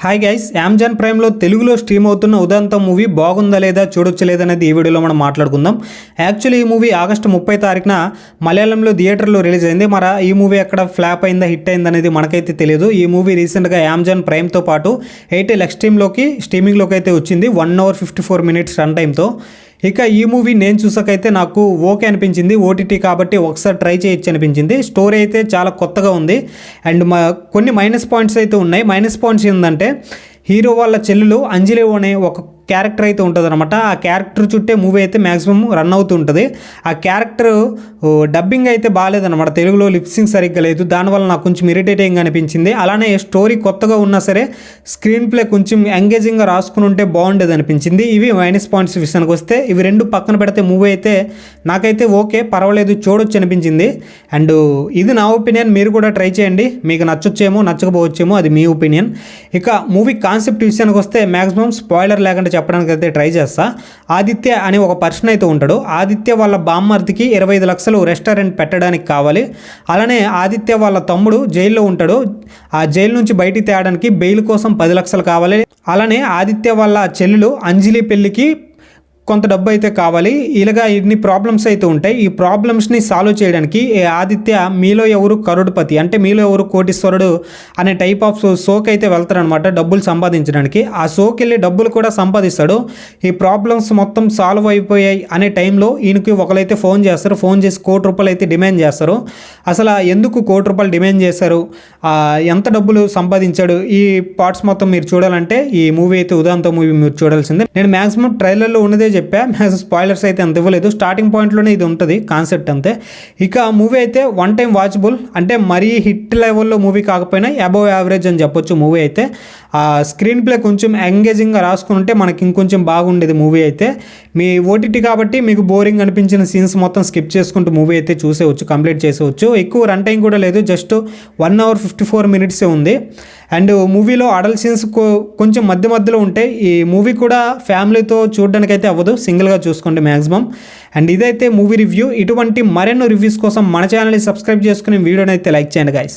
Hi guys, Amazon ప్రైమ్లో తెలుగులో stream అవుతున్న ఉదంతం మూవీ బాగుందా లేదా చూడొచ్చలేదనేది ఈ వీడియోలో మనం మాట్లాడుకుందాం. యాక్చువల్లీ ఈ మూవీ ఆగస్టు 30 తారీఖున మలయాళంలో థియేటర్లో రిలీజ్ అయింది. మరి ఈ మూవీ ఎక్కడ ఫ్లాప్ అయిందా హిట్ అయిందా అనేది మనకైతే తెలియదు. ఈ మూవీ రీసెంట్గా అమెజాన్ ప్రైమ్తో పాటు ఎయిర్టెల్ స్ట్రీమింగ్లోకి అయితే వచ్చింది 1 hour 54 minutes రన్ టైంతో. ఇక ఈ మూవీ నేను చూసాకైతే నాకు ఓకే అనిపించింది. ఓటీటీ కాబట్టి ఒకసారి ట్రై చేయొచ్చు అనిపించింది. స్టోరీ అయితే చాలా కొత్తగా ఉంది అండ్ కొన్ని మైనస్ పాయింట్స్ అయితే ఉన్నాయి. మైనస్ పాయింట్స్ ఏంటంటే హీరో వాళ్ళ చెల్లెలు అంజలి అనే ఒక క్యారెక్టర్ అయితే ఉంటుంది అనమాట. ఆ క్యారెక్టర్ చుట్టే మూవీ అయితే మ్యాక్సిమం రన్ అవుతూ ఉంటుంది. ఆ క్యారెక్టర్ డబ్బింగ్ అయితే బాగాలేదన్నమాట, తెలుగులో లిప్సింగ్ సరిగ్గా లేదు. దానివల్ల నాకు కొంచెం ఇరిటేటింగ్ అనిపించింది. అలానే స్టోరీ కొత్తగా ఉన్నా సరే స్క్రీన్ ప్లే కొంచెం ఎంగేజింగ్గా రాసుకుని ఉంటే బాగుండేది అనిపించింది. ఇవి మైనస్ పాయింట్స్ విషయానికి వస్తే ఇవి రెండు పక్కన పెడితే మూవీ అయితే నాకైతే ఓకే, పర్వాలేదు, చూడొచ్చు అనిపించింది. అండ్ ఇది నా ఒపీనియన్, మీరు కూడా ట్రై చేయండి. మీకు నచ్చొచ్చేమో నచ్చకపోవచ్చేమో, అది మీ ఒపీనియన్. ఇక మూవీ కాన్సెప్ట్ విషయానికి వస్తే మ్యాక్సిమం స్పాయిలర్ లేకుండా చెప్పడానికి అయితే ట్రై చేస్తా. ఆదిత్య అనే ఒక పర్సన్ అయితే ఉంటాడు. ఆదిత్య వాళ్ళ బామ్మర్దికి 25 లక్షలు రెస్టారెంట్ పెట్టడానికి కావాలి. అలానే ఆదిత్య వాళ్ళ తమ్ముడు జైల్లో ఉంటాడు. ఆ జైలు నుంచి బయటికి తేయడానికి బెయిల్ కోసం 10 లక్షలు కావాలి. అలానే ఆదిత్య వాళ్ళ చెల్లెలు అంజలి పెళ్ళికి కొంత డబ్బు అయితే కావాలి. ఇలాగా ఇన్ని ప్రాబ్లమ్స్ అయితే ఉంటాయి. ఈ ప్రాబ్లమ్స్ని సాల్వ్ చేయడానికి ఆదిత్య మీలో ఎవరు కరోడ్పతి అంటే మీలో ఎవరు కోటీశ్వరుడు అనే టైప్ ఆఫ్ షోకి అయితే వెళ్తారనమాట డబ్బులు సంపాదించడానికి. ఆ షోకి వెళ్ళి డబ్బులు కూడా సంపాదిస్తాడు. ఈ ప్రాబ్లమ్స్ మొత్తం సాల్వ్ అయిపోయాయి అనే టైంలో ఈయనకి ఒకరైతే ఫోన్ చేస్తారు. ఫోన్ చేసి ₹1,00,00,000 అయితే డిమాండ్ చేస్తారు. అసలు ఎందుకు ₹1,00,00,000 డిమాండ్ చేశారు, ఎంత డబ్బులు సంపాదించాడు, ఈ పార్ట్స్ మొత్తం మీరు చూడాలంటే ఈ మూవీ అయితే ఉదాంతం మూవీ మీరు చూడాల్సిందే. నేను మ్యాక్సిమం ట్రైలర్లో ఉన్నదే చెప్పా, స్పాయిలర్స్ అయితే అంత ఇవ్వలేదు. స్టార్టింగ్ పాయింట్లోనే ఇది ఉంటుంది కాన్సెప్ట్ అంతే. ఇక మూవీ అయితే వన్ టైం వాచబుల్, అంటే మరీ హిట్ లెవెల్లో మూవీ కాకపోయినా అబవ్ యావరేజ్ అని చెప్పొచ్చు. మూవీ అయితే ఆ స్క్రీన్ ప్లే కొంచెం ఎంగేజింగ్గా రాసుకుని ఉంటే మనకి ఇంకొంచెం బాగుండేది మూవీ అయితే. మీ ఓటీటీ కాబట్టి మీకు బోరింగ్ అనిపించిన సీన్స్ మొత్తం స్కిప్ చేసుకుంటూ మూవీ అయితే చూసేవచ్చు, కంప్లీట్ చేసేవచ్చు. ఎక్కువ రన్ టైం కూడా లేదు, జస్ట్ 1 hour 54 minutes ఉంది. అండ్ మూవీలో అడల్ట్ సీన్స్ కొంచెం మధ్యలో ఉంటాయి. ఈ మూవీ కూడా ఫ్యామిలీతో చూడడానికి అయితే అవ్వదు, సింగిల్గా చూసుకోండి మ్యాక్సిమం. అండ్ ఇదైతే మూవీ రివ్యూ. ఇటువంటి మరెన్నో రివ్యూస్ కోసం మన ఛానల్ని సబ్స్క్రైబ్ చేసుకుని వీడియోని అయితే లైక్ చేయండి గైస్.